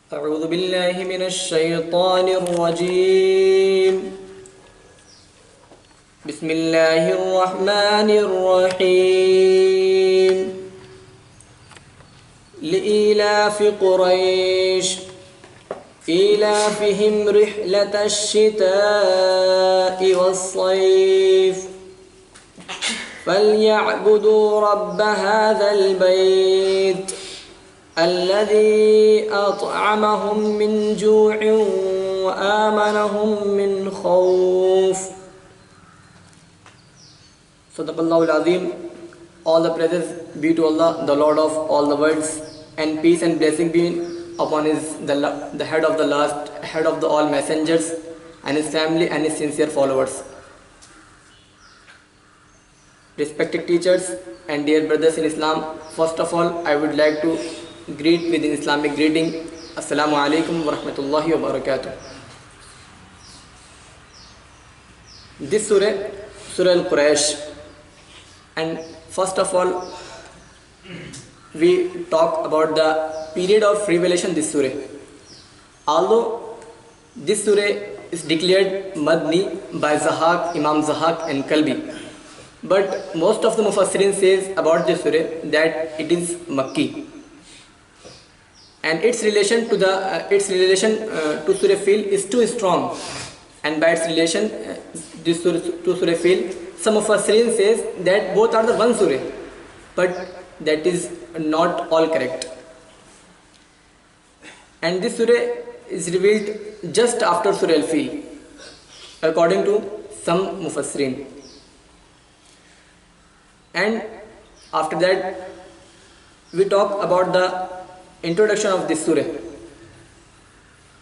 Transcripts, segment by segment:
أعوذ بالله من الشيطان الرجيم. بسم الله الرحمن الرحيم. لإيلاف قريش إيلافهم رحلة الشتاء والصيف فليعبدوا رب هذا البيت الذي أطعمهم من جوع وآمنهم من خوف. Sadaqallahul Azim. All the praises be to Allah, the Lord of all the worlds, and peace and blessing be upon the head of the last, head of the all messengers, and his family and his sincere followers. Respected teachers and dear brothers in Islam, first of all, I would like to greet with an Islamic greeting. Assalamu alaikum wa rahmatullahi wa barakatuh. This surah, Surah Al-Quraysh, and first of all, we talk about the period of revelation this surah. Although this surah is declared Madni by Zahaq, Imam Zahaq and Kalbi, but most of the Mufassirin says about this surah that it is Makki. And its relation to Surah Fil is too strong, and by its relation to Surah Fil, some of Mufassirin says that both are the one surah, but that is not all correct. And this surah is revealed just after Surah Al-Fil, according to some Mufassirin. And after that, we talk about the introduction of this surah.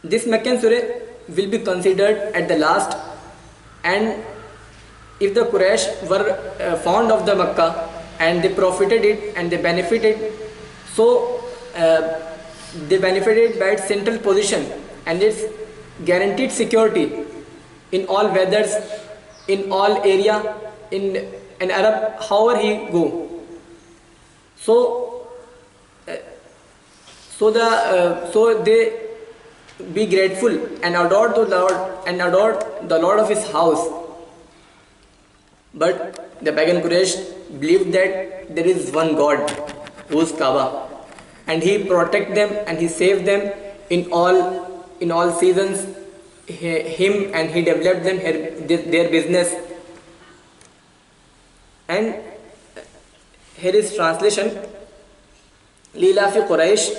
This Meccan surah will be considered at the last, and if the Quraysh were fond of the Makkah and they profited it and they benefited, so they benefited by its central position and its guaranteed security in all weathers, in all area, in an Arab, however he go. So they be grateful and adore the Lord of his house. But the pagan Quraysh believed that there is one God, who is Kaaba, and he protect them and he saved them in all seasons. Him and he developed them their business. And here is translation: Lilafi Quraysh,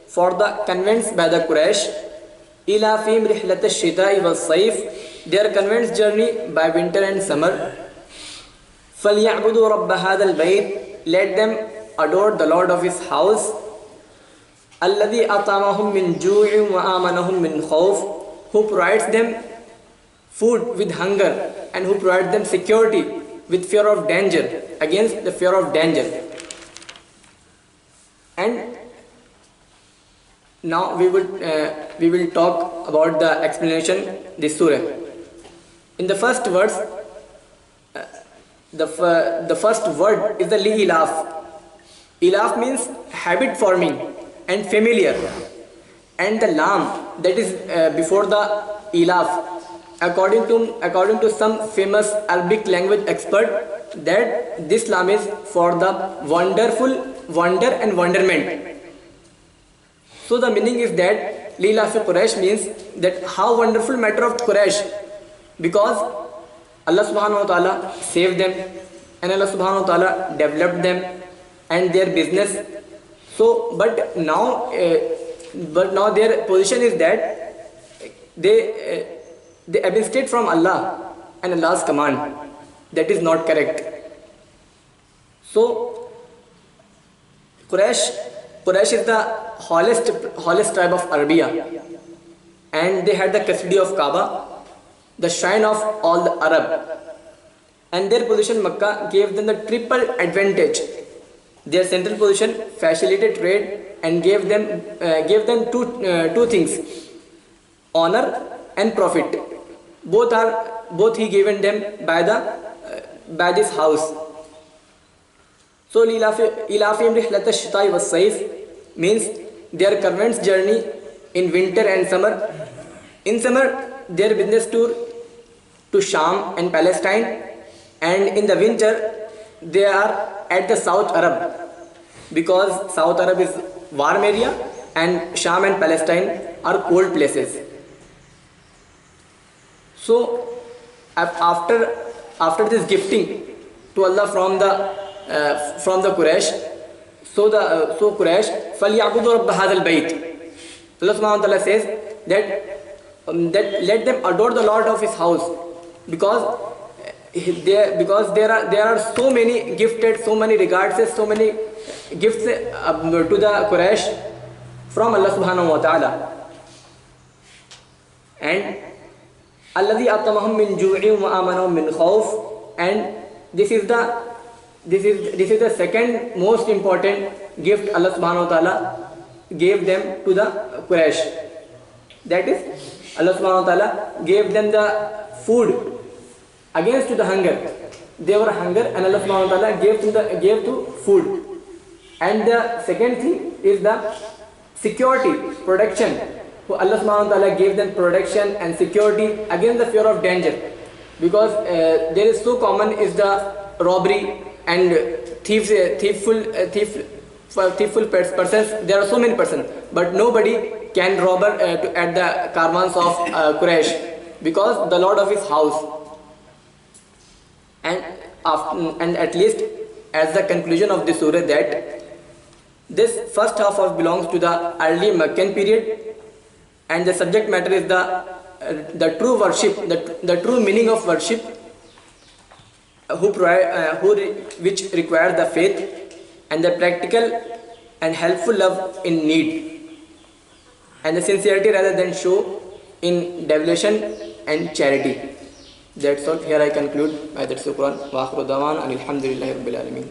for the conveyance by the Quraysh, Ilafim Rihlat al-Shita'i wal-Sayf, their conveyance journey by winter and summer. فَلْيَعْبُدُوا رَبَّ هَذَا الْبَيْتِ, let them adore the Lord of his house. الَّذِي أَطَعَمَهُم مِّن جُوعٍ وَآمَنَهُم مِّن خَوْفٍ, who provides them food with hunger and who provides them security with fear of danger, against the fear of danger. And now we will talk about the explanation this surah. In the first verse, the first word is the li-ilaf. Ilaf means habit forming and familiar, and the lam that is before the ilaf, according to some famous Arabic language expert, that this lam is for the wonderful, wonder and wonderment. So the meaning is that Lilafi Quraysh means that how wonderful matter of Quraysh, because Allah subhanahu wa ta'ala saved them and Allah subhanahu wa ta'ala developed them and their business. So but now their position is that they abstain from Allah and Allah's command. That is not correct. So Quraysh is the holiest tribe of Arabia, and they had the custody of Kaaba, the shrine of all the Arab, and their position in Makkah gave them the triple advantage. Their central position facilitated trade and gave them two things: honor and profit. Both he given them by this house. So Ilafim Rihlat al-Shita'i was-Sayf means their conveyance journey in winter and summer. In summer, their business tour to Sham and Palestine, and in the winter, they are at the South Arab, because South Arab is warm area and Sham and Palestine are cold places. So after this gifting to Allah from the Quraysh, so Quraysh فَلْيَعْبُدُوا رَبَّ هَذَا الْبَيْتِ, Allah subhanahu wa ta'ala says that let them adore the Lord of his house, because there are so many gifted, so many regards, so many gifts to the Quraysh from Allah subhanahu wa ta'ala. And alladhi atamahum min ju'in wa amanahum min khawf, and this is the second most important gift Allah subhanahu wa ta'ala gave them to the Quraysh. That is, Allah subhanahu wa ta'ala gave them the food against the hunger. They were hunger and Allah subhanahu wa ta'ala gave to food. And the second thing is the security, protection. So Allah subhanahu wa ta'ala gave them protection and security against the fear of danger, because there is so common is the robbery and thiefful persons. There are so many persons, but nobody can rob at the caravans of Quraysh, because the Lord of his house. And at least as the conclusion of this surah, that this first half of belongs to the early Meccan period, and the subject matter is the true worship, the true meaning of worship, which requires the faith and the practical and helpful love in need, and the sincerity rather than show in devotion and charity. That's all. Here I conclude. Shukran wa akhiru dawan alhamdulillahi rabbil alamin.